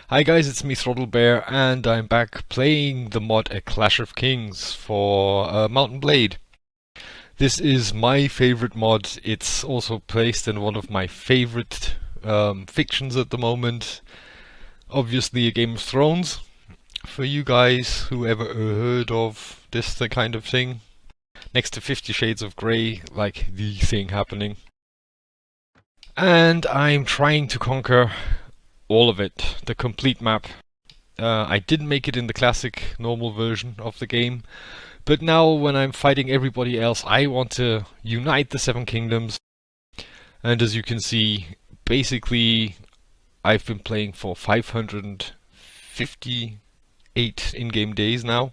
Hi guys, it's me ThrottleBear and I'm back playing the mod A Clash of Kings for Mountain Blade. This is my favorite mod. It's also placed in one of my favorite fictions at the moment. Obviously a Game of Thrones. For you guys who ever heard of this the kind of thing. Next to 50 Shades of Grey, like the thing happening. And I'm trying to conquer all of it, the complete map. I didn't make it in the classic normal version of the game, but now when I'm fighting everybody else, I want to unite the Seven Kingdoms. And as you can see, basically I've been playing for 558 in-game days now.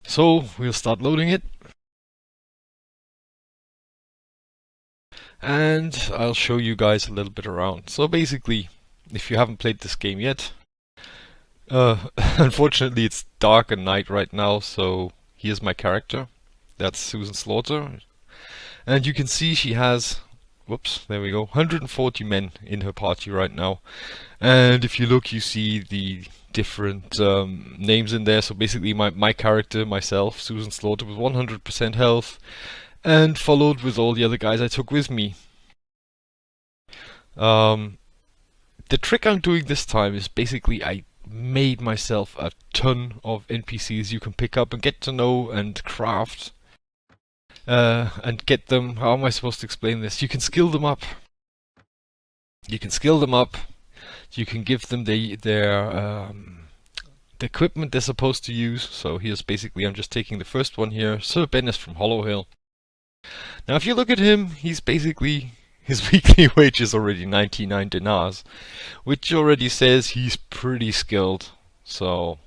So we'll start loading it. And I'll show you guys a little bit around. So basically, if you haven't played this game yet, unfortunately it's dark and night right now, so here's my character. That's Susan Slaughter. And you can see she has, whoops, there we go, 140 men in her party right now. And if you look, you see the different names in there. So basically my character, myself, Susan Slaughter, with 100% health, and followed with all the other guys I took with me. The trick I'm doing this time is basically I made myself a ton of NPCs you can pick up and get to know and craft. And get them, how am I supposed to explain this? You can skill them up. You can give them the equipment they're supposed to use. So here's basically, I'm just taking the first one here, Sir Bennis from Hollow Hill. Now if you look at him, he's basically, his weekly wage is already 99 dinars, which already says he's pretty skilled. So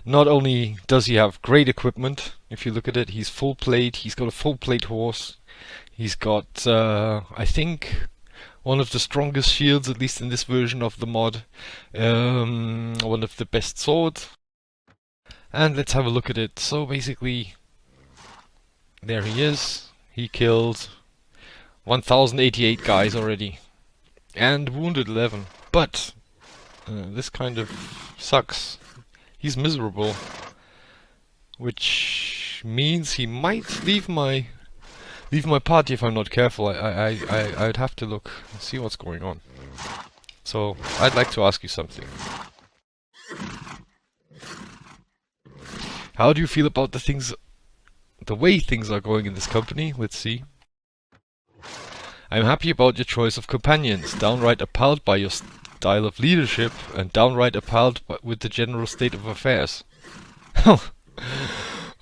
not only does he have great equipment, if you look at it, he's full plate, he's got a full plate horse, he's got, I think, one of the strongest shields, at least in this version of the mod, one of the best swords, and let's have a look at it. So basically, there he is. He killed 1088 guys already, and wounded 11. But this kind of sucks. He's miserable, which means he might leave my party if I'm not careful. I'd have to look and see what's going on. So I'd like to ask you something. How do you feel about the way things are going in this company? Let's see. I'm happy about your choice of companions, downright appalled by your style of leadership, and downright appalled with the general state of affairs.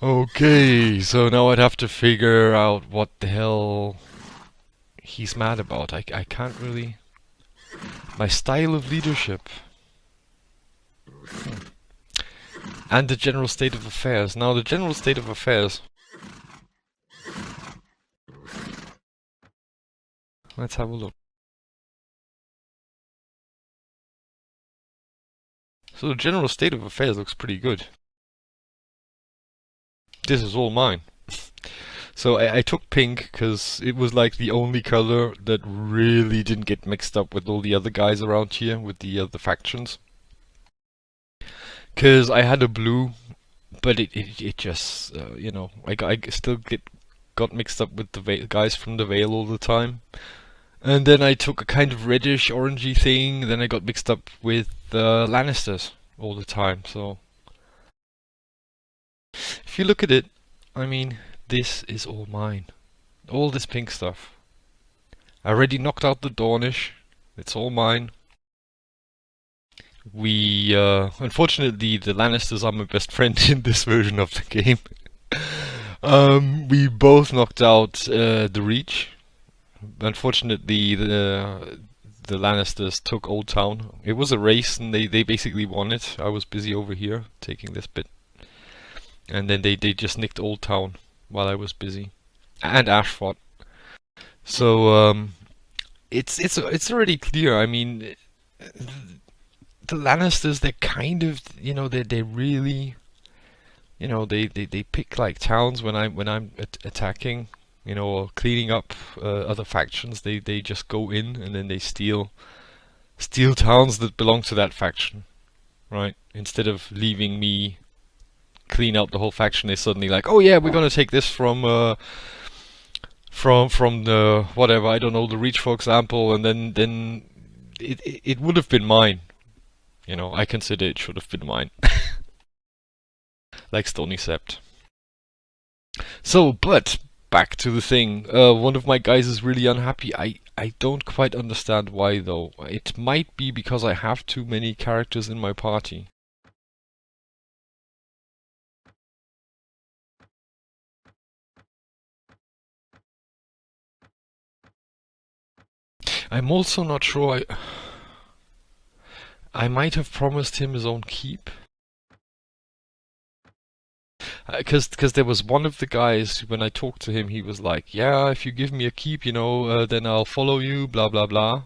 Okay, so now I'd have to figure out what the hell he's mad about. I can't really... My style of leadership. And the general state of affairs. Now the general state of affairs... Let's have a look. So the general state of affairs looks pretty good. This is all mine. So I took pink because it was like the only color that really didn't get mixed up with all the other guys around here, with the other factions. Because I had a blue, but it just, you know, I still got mixed up with the guys from the Vale all the time. And then I took a kind of reddish, orangey thing, then I got mixed up with the Lannisters all the time, so... If you look at it, I mean, this is all mine. All this pink stuff. I already knocked out the Dornish. It's all mine. We, unfortunately, the Lannisters are my best friend in this version of the game. We both knocked out the Reach. Unfortunately, the Lannisters took Old Town. It was a race and they basically won it. I was busy over here taking this bit. And then they just nicked Old Town while I was busy. And Ashford. So it's already clear. I mean, the Lannisters, they're kind of, you know, they really, you know, they pick like towns when I'm attacking. You know, or cleaning up other factions. They just go in and then they steal steal towns that belong to that faction, right? Instead of leaving me clean out the whole faction, they suddenly like, oh yeah, we're gonna take this from the whatever, I don't know, the Reach, for example, and then it would have been mine. You know, I consider it should have been mine. Like Stony Sept. So, but back to the thing. One of my guys is really unhappy. I don't quite understand why though. It might be because I have too many characters in my party. I'm also not sure. I might have promised him his own keep. Because there was one of the guys, when I talked to him, he was like, yeah, if you give me a keep, you know, then I'll follow you, blah blah blah.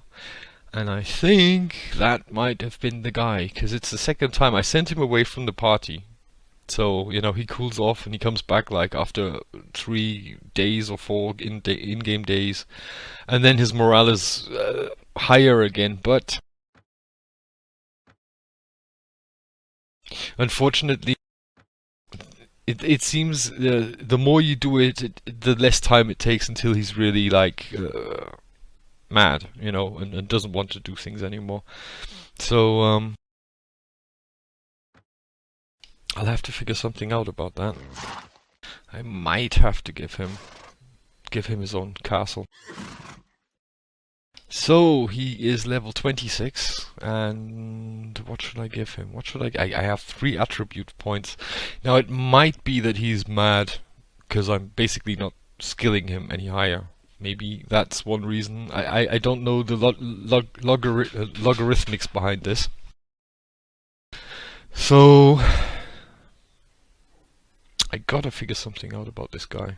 And I think that might have been the guy, because it's the second time I sent him away from the party. So, you know, he cools off and he comes back like after 3 days or 4 in-game days. And then his morale is higher again, but unfortunately, it seems the more you do it, the less time it takes until he's really like mad, you know, and doesn't want to do things anymore. So I'll have to figure something out about that. I might have to give him his own castle. So he is level 26, and what should I give him? What should I have 3 attribute points. Now it might be that he's mad because I'm basically not skilling him any higher. Maybe that's one reason. I don't know the logarithmics behind this. So I gotta figure something out about this guy.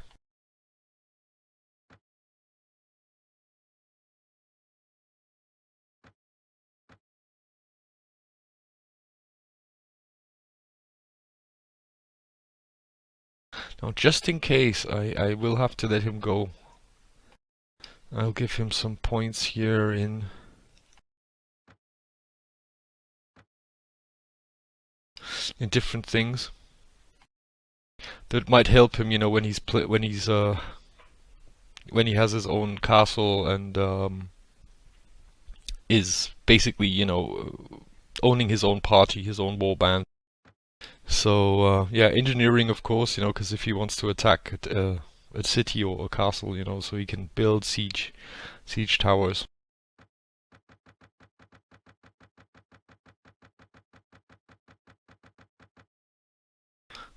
Now, just in case, I will have to let him go. I'll give him some points here in different things that might help him. You know, when he has his own castle and is basically, you know, owning his own party, his own warband. So yeah, engineering, of course, you know, because if he wants to attack a city or a castle, you know, so he can build siege towers.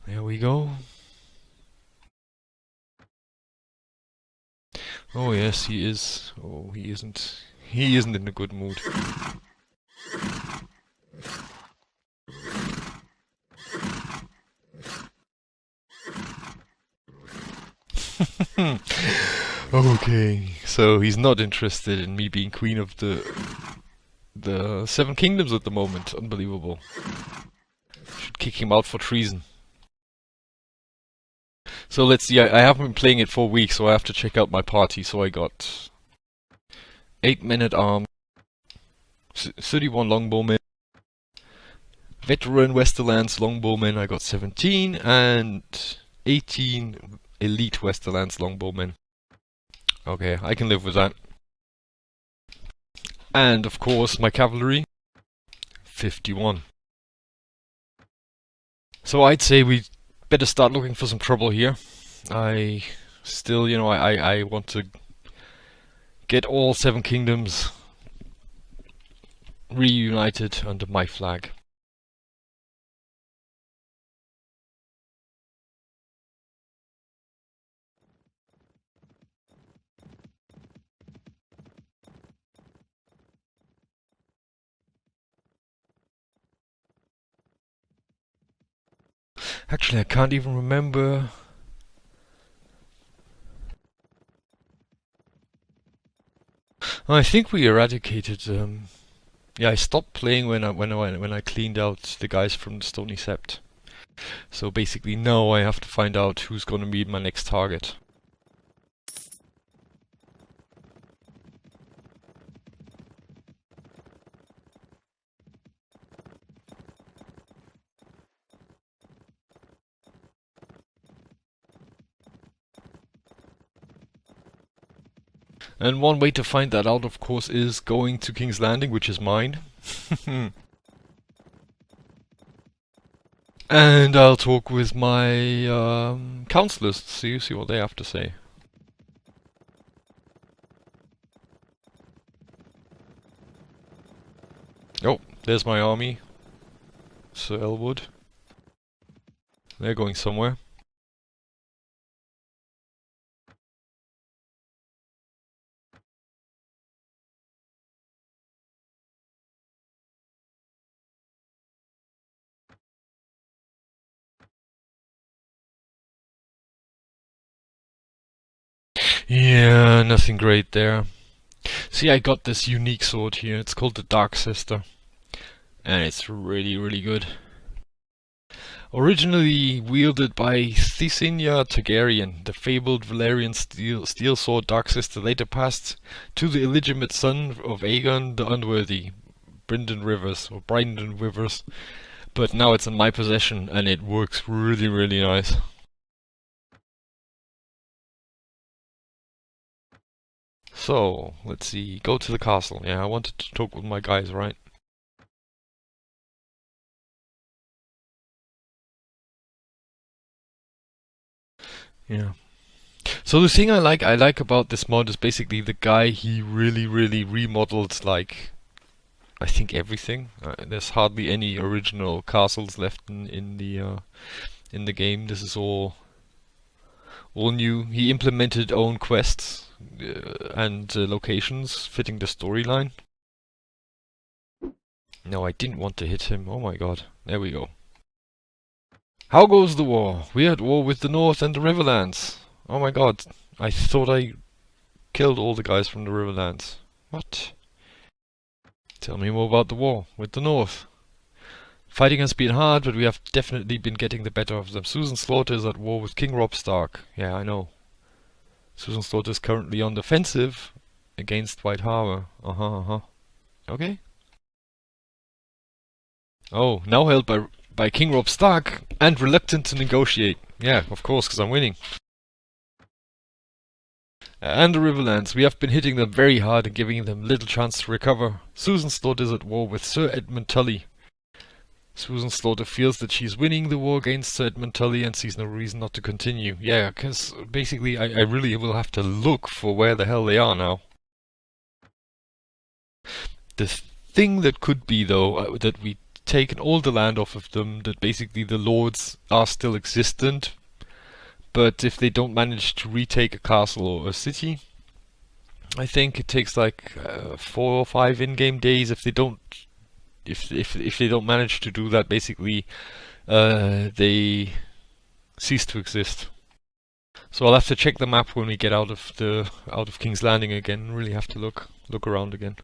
There we go. Oh yes, he is. Oh, he isn't. He isn't in a good mood. Okay, so he's not interested in me being queen of the 7 kingdoms at the moment. Unbelievable. Should kick him out for treason. So let's see, I haven't been playing it for a week, so I have to check out my party. So I got 8 men-at-arms, 31 longbowmen, veteran Westerlands longbowmen, I got 17, and 18 elite Westerlands longbowmen. Okay, I can live with that. And of course my cavalry, 51. So I'd say we better start looking for some trouble here. I still, you know, I want to get all 7 kingdoms reunited under my flag. Actually, I can't even remember. I think we eradicated. Yeah, I stopped playing when I cleaned out the guys from the Stony Sept. So basically, now I have to find out who's going to be my next target. And one way to find that out, of course, is going to King's Landing, which is mine. And I'll talk with my councillors, see what they have to say. Oh, there's my army. Sir Elwood. They're going somewhere. Yeah, nothing great there. See, I got this unique sword here. It's called the Dark Sister. And it's really, really good. Originally wielded by Thesinia Targaryen, the fabled Valyrian steel sword Dark Sister later passed to the illegitimate son of Aegon the Unworthy, Brynden Rivers. But now it's in my possession and it works really, really nice. So, let's see, go to the castle. Yeah, I wanted to talk with my guys, right? Yeah. So the thing I like about this mod is basically the guy, he really, really remodeled, like, I think everything. There's hardly any original castles left in the game. This is all new. He implemented own quests and locations fitting the storyline. No, I didn't want to hit him. Oh my god. There we go. How goes the war? We're at war with the North and the Riverlands. Oh my god. I thought I killed all the guys from the Riverlands. What? Tell me more about the war with the North. Fighting has been hard, but we have definitely been getting the better of them. Susan Slaughter is at war with King Robb Stark. Yeah, I know. Susan Slaughter is currently on the offensive against White Harbor. Okay. Oh, now held by King Robb Stark and reluctant to negotiate. Yeah, of course, because I'm winning. And the Riverlands, we have been hitting them very hard and giving them little chance to recover. Susan Slaughter is at war with Sir Edmund Tully. Susan Slaughter feels that she's winning the war against Sir Edmund Tully and sees no reason not to continue. Yeah, because basically I really will have to look for where the hell they are now. The thing that could be, though, that we taken all the land off of them, that basically the lords are still existent, but if they don't manage to retake a castle or a city, I think it takes like 4 or 5 in-game days. If they don't, if they don't manage to do that, basically they cease to exist. So I'll have to check the map when we get out of King's Landing again. Really have to look around again.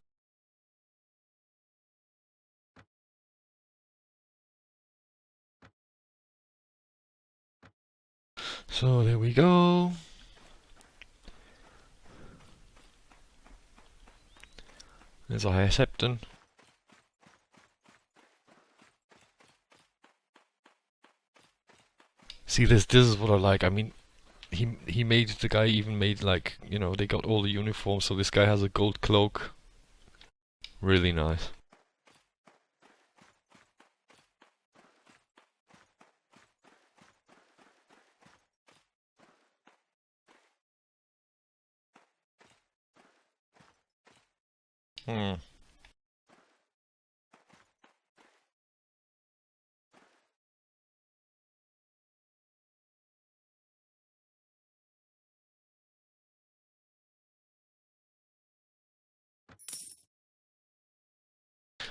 So there we go. There's a High Septon. See, this is what I like. I mean, he made, the guy even made, like, you know, they got all the uniforms, so this guy has a gold cloak. Really nice. Hmm.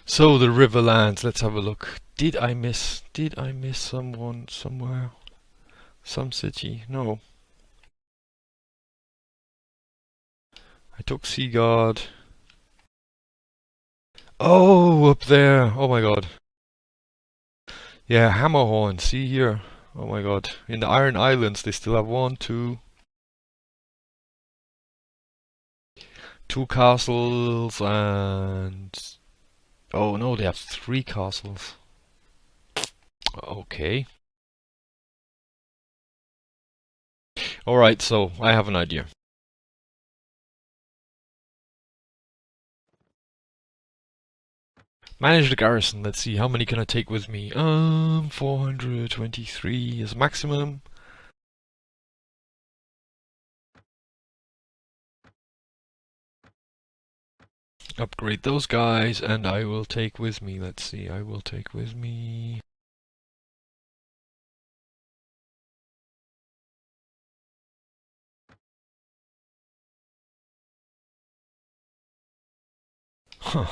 So the Riverlands, let's have a look. Did I miss someone somewhere? Some city? No. I took Seaguard. Oh, up there. Oh my god. Yeah, Hammerhorn. See here. Oh my god. In the Iron Islands, they still have 1, 2, 2 castles and... Oh no, they have 3 castles. Okay. Alright, so I have an idea. Manage the garrison. Let's see, how many can I take with me? 423 is maximum. Upgrade those guys, and I will take with me. Let's see, I will take with me. Huh.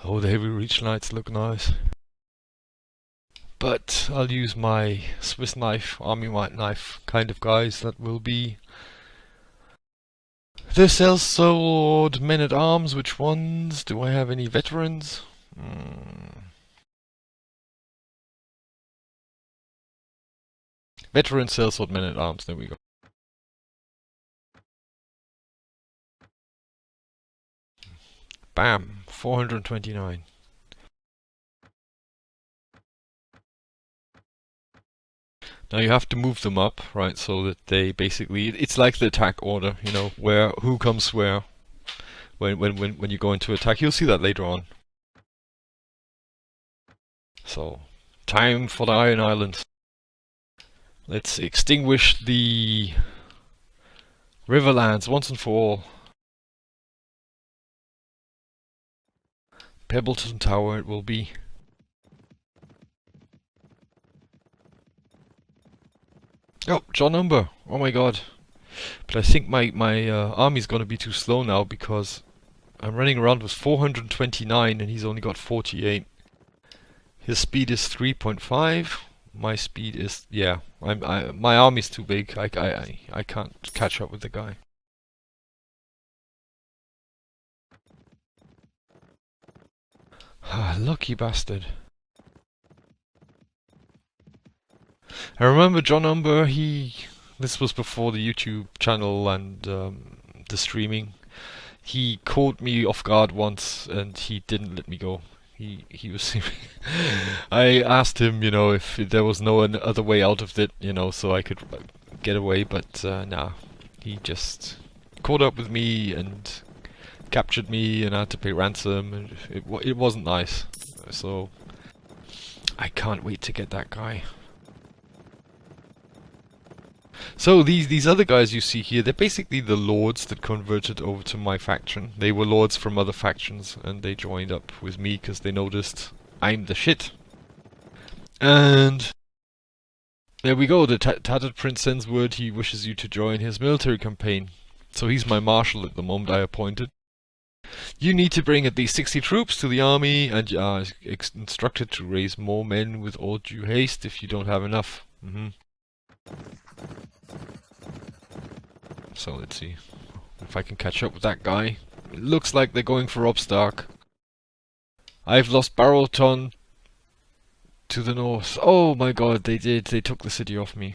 Oh, the heavy reach knights look nice. But I'll use my Swiss knife, army knife kind of guys. That will be the sellsword men at arms. Which ones? Do I have any veterans? Veteran sellsword men at arms. There we go. Bam, 429. Now you have to move them up, right, so that they basically, it's like the attack order, you know, where, who comes where, when you go into attack. You'll see that later on. So, time for the Iron Islands. Let's extinguish the Riverlands once and for all. Pebbleton Tower it will be. Oh, John Umber. Oh my god. But I think my army's gonna be too slow now because I'm running around with 429 and he's only got 48. His speed is 3.5. My speed is, yeah. My army's too big. I can't catch up with the guy. Lucky bastard. I remember John Umber, this was before the YouTube channel and the streaming. He caught me off guard once and he didn't let me go. He was I asked him, you know, if there was no other way out of it, you know, so I could get away, but nah. He just caught up with me and captured me and I had to pay ransom and it wasn't nice. So I can't wait to get that guy. So these other guys you see here, they're basically the lords that converted over to my faction. They were lords from other factions and they joined up with me because they noticed I'm the shit. And there we go, the Tattered Prince sends word he wishes you to join his military campaign. So he's my marshal at the moment, I appointed. You need to bring at least 60 troops to the army and you are instructed to raise more men with all due haste if you don't have enough. So let's see if I can catch up with that guy. It looks like they're going for Obstark. I've lost Barrowton to the north. Oh my god, they did. They took the city off me.